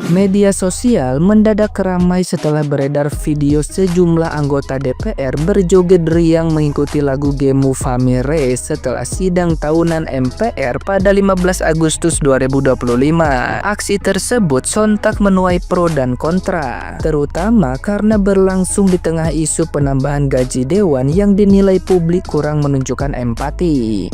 Media sosial mendadak ramai setelah beredar video sejumlah anggota DPR berjoget riang mengikuti lagu Gemu Famire setelah sidang tahunan MPR pada 15 Agustus 2025. Aksi tersebut sontak menuai pro dan kontra, terutama karena berlangsung di tengah isu penambahan gaji dewan yang dinilai publik kurang menunjukkan empati.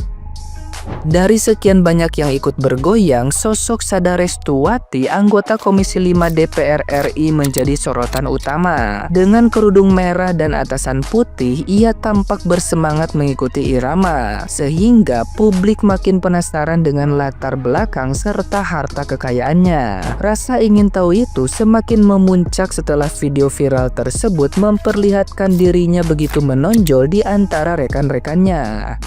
Dari sekian banyak yang ikut bergoyang, sosok Sada Restuwati, anggota Komisi 5 DPR RI menjadi sorotan utama. Dengan kerudung merah dan atasan putih, ia tampak bersemangat mengikuti irama, sehingga publik makin penasaran dengan latar belakang serta harta kekayaannya. Rasa ingin tahu itu semakin memuncak setelah video viral tersebut memperlihatkan dirinya begitu menonjol di antara rekan-rekannya.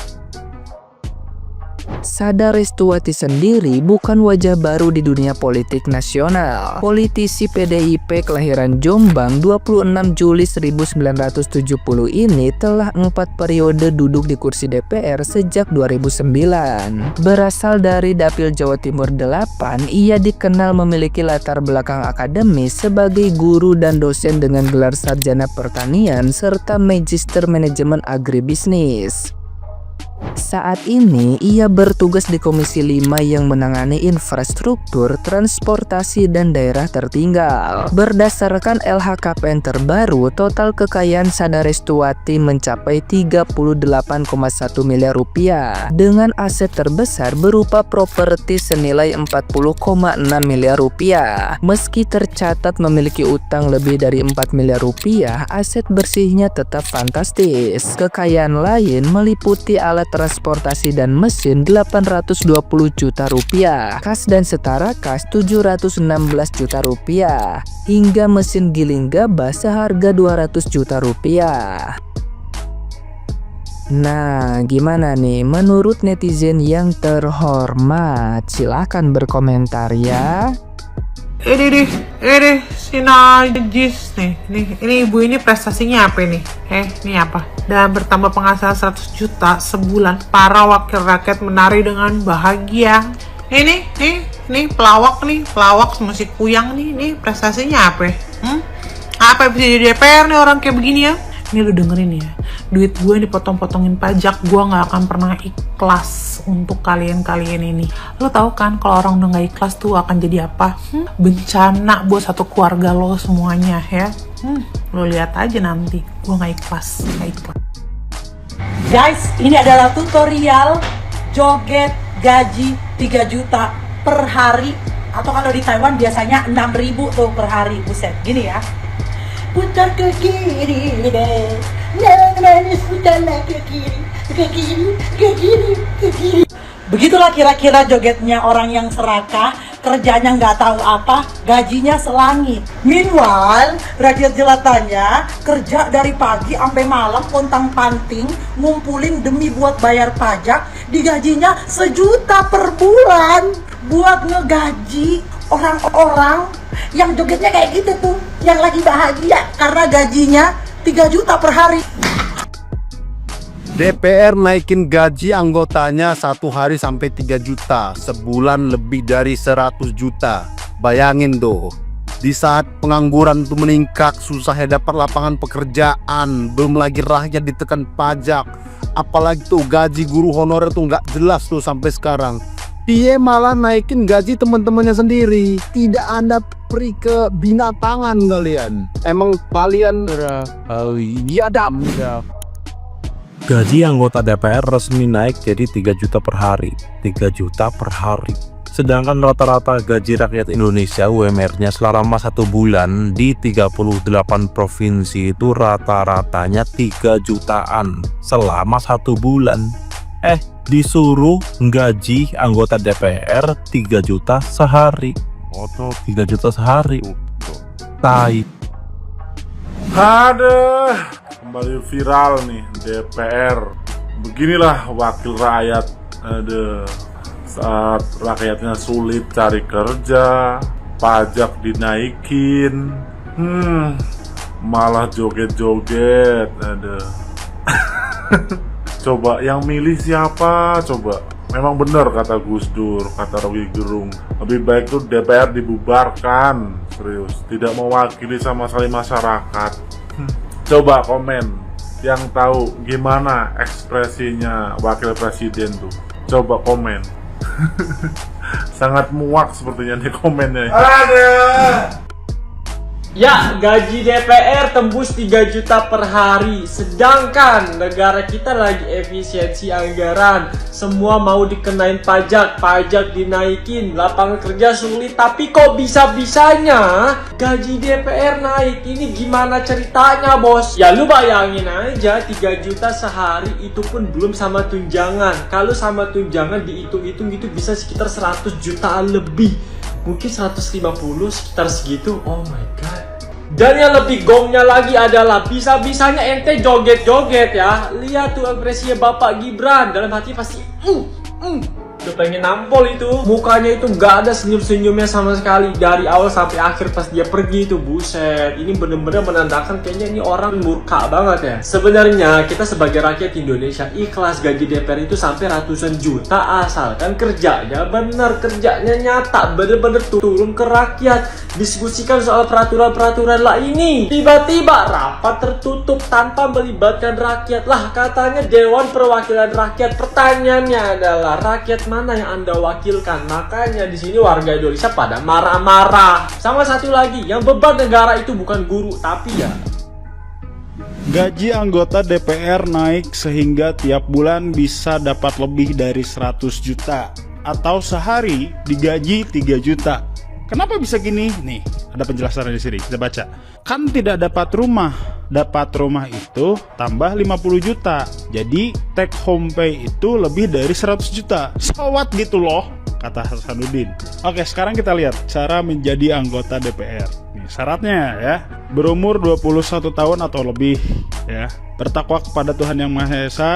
Sada Restuwati sendiri bukan wajah baru di dunia politik nasional. Politisi PDIP kelahiran Jombang 26 Juli 1970 ini telah 4 periode duduk di kursi DPR sejak 2009. Berasal dari Dapil Jawa Timur 8, ia dikenal memiliki latar belakang akademis sebagai guru dan dosen dengan gelar sarjana pertanian serta magister manajemen agribisnis. Saat ini ia bertugas di Komisi 5 yang menangani infrastruktur, transportasi, dan daerah tertinggal. Berdasarkan LHKPN terbaru, total kekayaan Sada Restuwati mencapai 38,1 miliar rupiah dengan aset terbesar berupa properti senilai 40,6 miliar rupiah. Meski tercatat memiliki utang lebih dari 4 miliar rupiah, aset bersihnya tetap fantastis. Kekayaan lain meliputi alat transportasi dan mesin 820 juta rupiah, kas dan setara kas 716 juta rupiah, hingga mesin giling gabah seharga 200 juta rupiah. Nah, gimana nih menurut netizen yang terhormat? Silahkan berkomentar ya. Ini si Najis nih. Ini ibu ini prestasinya apa nih? Ini apa? Dan bertambah penghasilan 100 juta sebulan, para wakil rakyat menari dengan bahagia. Nih pelawak masih kuyang nih prestasinya apa? Apa bisa jadi DPR nih orang kayak begini ya? Ini lu dengerin ya, duit gue dipotong-potongin pajak, gue gak akan pernah ikhlas untuk kalian ini. Lo tau kan kalau orang udah gak ikhlas tuh akan jadi apa? Bencana buat satu keluarga lo semuanya ya. Lo lihat aja nanti, gue gak ikhlas. Guys, ini adalah tutorial joget gaji 3 juta per hari. Atau kalau di Taiwan biasanya 6.000 tuh per hari. Buset, gini ya. Putar ke kiri deh, putarlah ke kiri. Begitulah kira-kira jogetnya orang yang serakah, kerjanya nggak tahu apa, gajinya selangit. Meanwhile, rakyat jelatannya kerja dari pagi sampai malam pontang-panting, ngumpulin demi buat bayar pajak, digajinya 1 juta per bulan buat ngegaji orang-orang yang jogetnya kayak gitu tuh, yang lagi bahagia karena gajinya 3 juta per hari. DPR naikin gaji anggotanya 1 hari sampai 3 juta, sebulan lebih dari 100 juta. Bayangin tuh, di saat pengangguran tuh meningkat, susahnya dapat lapangan pekerjaan, belum lagi rakyat ditekan pajak, apalagi tuh gaji guru honorer tuh nggak jelas tuh sampai sekarang. Dia malah naikin gaji teman-temannya sendiri. Tidak ada peri ke binatangan kalian. Emang kalian biadab. Gaji anggota DPR resmi naik jadi 3 juta per hari. 3 juta per hari. Sedangkan rata-rata gaji rakyat Indonesia UMR-nya selama 1 bulan di 38 provinsi itu rata-ratanya 3 jutaan selama 1 bulan. Disuruh gaji anggota DPR 3 juta sehari. 3 juta sehari. Tai. Ada kembali viral nih DPR. Beginilah wakil rakyat. Saat rakyatnya sulit cari kerja, pajak dinaikin, malah joget-joget. Coba yang milih siapa? Coba Memang benar kata Gus Dur, kata Rocky Gerung. Lebih baik tuh DPR dibubarkan. Serius, tidak mewakili sama sekali masyarakat. Coba komen yang tahu gimana ekspresinya wakil presiden tuh. Coba komen. Sangat muak sepertinya nih komennya. Ya, gaji DPR tembus 3 juta per hari. Sedangkan negara kita lagi efisiensi anggaran. Semua mau dikenain pajak, pajak dinaikin, lapangan kerja sulit. Tapi kok bisa-bisanya gaji DPR naik? Ini gimana ceritanya, bos? Ya lu bayangin aja, 3 juta sehari itu pun belum sama tunjangan. Kalau sama tunjangan dihitung-hitung itu bisa sekitar 100 jutaan lebih. Mungkin 150 sekitar segitu. Oh my god. Dan yang lebih gongnya lagi adalah bisa-bisanya ente joget-joget ya. Lihat tuh ekspresinya Bapak Gibran, dalam hati pasti udah pengen nampol itu. Mukanya itu nggak ada senyum-senyumnya sama sekali dari awal sampai akhir. Pas dia pergi itu, buset, ini bener-bener menandakan kayaknya ini orang murka banget ya. Sebenarnya kita sebagai rakyat Indonesia ikhlas gaji DPR itu sampai ratusan juta asalkan kerjanya bener, kerjanya nyata, bener-bener turun ke rakyat, diskusikan soal peraturan-peraturan lah ini. Tiba-tiba rapat tertutup tanpa melibatkan rakyat. Lah katanya Dewan Perwakilan Rakyat. Pertanyaannya adalah rakyat mana yang Anda wakilkan? Makanya di sini warga Indonesia pada marah-marah. Sama satu lagi, yang beban negara itu bukan guru tapi ya gaji anggota DPR naik sehingga tiap bulan bisa dapat lebih dari 100 juta atau sehari digaji 3 juta. Kenapa bisa gini? Nih, ada penjelasannya di sini. Kita baca. Kan tidak dapat rumah. Dapat rumah itu tambah 50 juta. Jadi take home pay itu lebih dari 100 juta. So what gitu loh, kata Hasanuddin. Oke, sekarang kita lihat cara menjadi anggota DPR. Nih, syaratnya ya, berumur 21 tahun atau lebih ya, bertakwa kepada Tuhan Yang Maha Esa,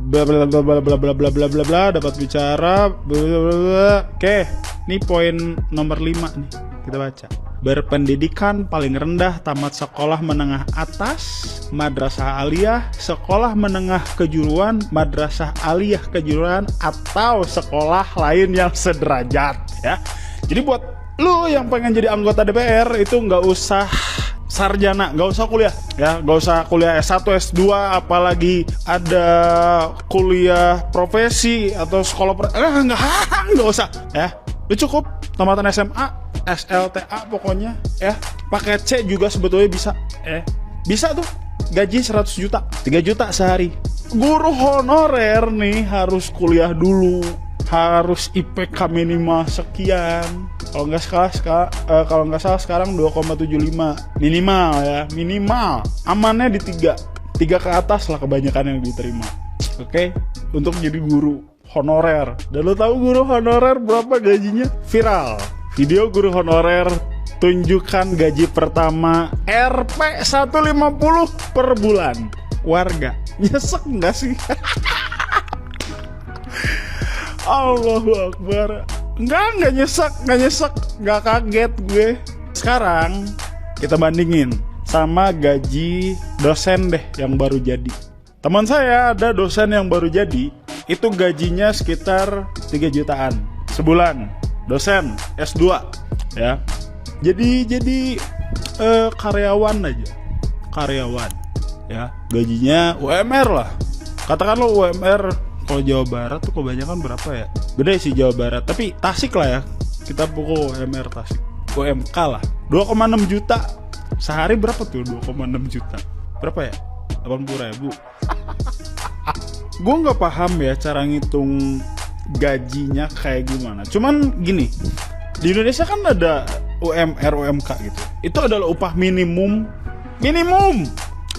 bla bla bla bla bla bla bla bla bla bla, dapat bicara, bla bla bla. Oke, ini poin nomor 5 nih. Kita baca. Berpendidikan paling rendah tamat sekolah menengah atas, madrasah aliyah, sekolah menengah kejuruan, madrasah aliyah kejuruan, atau sekolah lain yang sederajat ya. Jadi buat lu yang pengen jadi anggota DPR itu nggak usah sarjana, nggak usah kuliah ya, nggak usah kuliah S1, S2, apalagi ada kuliah profesi atau sekolah nggak usah ya. Lu cukup tamatan SMA, SLTA pokoknya ya. Pakai C juga sebetulnya bisa bisa tuh gaji 100 juta, 3 juta sehari. Guru honorer nih harus kuliah dulu, harus IPK minimal sekian. Kalau nggak salah sekarang 2,75 minimal ya, minimal. Amannya di 3 ke atas lah kebanyakan yang diterima. Oke, untuk jadi guru honorer. Dan lo tahu guru honorer berapa gajinya? Viral video guru honorer tunjukkan gaji pertama Rp 150 per bulan. Warga nyesek nggak sih? Allahu Akbar. Nggak nyesek, nggak kaget gue. Sekarang kita bandingin sama gaji dosen deh yang baru jadi. Teman saya ada dosen yang baru jadi, itu gajinya sekitar 3 jutaan sebulan. Dosen S2 ya. Jadi karyawan aja. Karyawan ya. Gajinya UMR lah. Katakan lo UMR kalau Jawa Barat tuh kebanyakan berapa ya? Beda sih Jawa Barat, tapi Tasik lah ya. Kita pukul UMR Tasik. UMK lah. 2,6 juta. Sehari berapa tuh 2,6 juta? Berapa ya? 80.000. Gue nggak paham ya cara ngitung gajinya kayak gimana. Cuman gini, di Indonesia kan ada UMR, UMK gitu. Itu adalah upah minimum,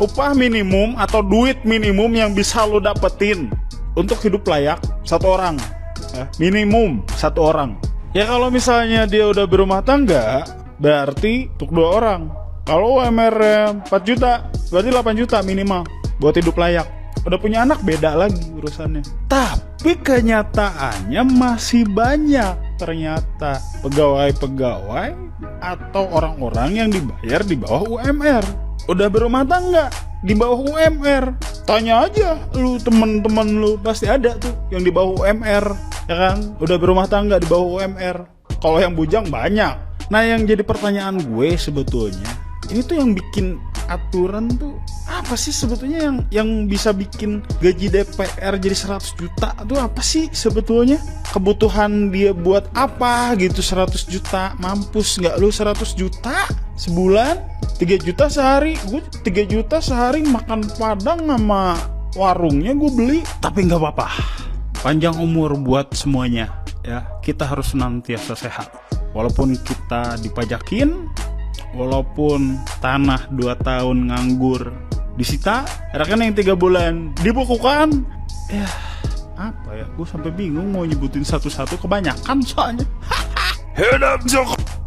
upah minimum atau duit minimum yang bisa lo dapetin untuk hidup layak satu orang, ya. Minimum satu orang. Ya kalau misalnya dia udah berumah tangga, berarti untuk 2 orang. Kalau UMR 4 juta, berarti 8 juta minimal buat hidup layak. Udah punya anak beda lagi urusannya. Tapi kenyataannya masih banyak ternyata pegawai-pegawai atau orang-orang yang dibayar di bawah UMR. Udah berumah tangga di bawah UMR. Tanya aja lu, temen-temen lu pasti ada tuh yang di bawah UMR, ya kan? Udah berumah tangga di bawah UMR. Kalau yang bujang banyak. Nah, yang jadi pertanyaan gue sebetulnya, ini tuh yang bikin aturan tuh apa sih sebetulnya, yang bisa bikin gaji DPR jadi 100 juta tuh apa sih sebetulnya? Kebutuhan dia buat apa gitu 100 juta? Mampus nggak lu 100 juta sebulan? 3 juta sehari, gue 3 juta sehari makan Padang sama warungnya gue beli. Tapi nggak apa-apa, panjang umur buat semuanya ya. Kita harus senantiasa sehat. Walaupun kita dipajakin, walaupun tanah 2 tahun nganggur disita, rekening 3 bulan dibukukan. Ya apa ya, gue sampai bingung mau nyebutin satu-satu, kebanyakan soalnya. Hidup Jokowi.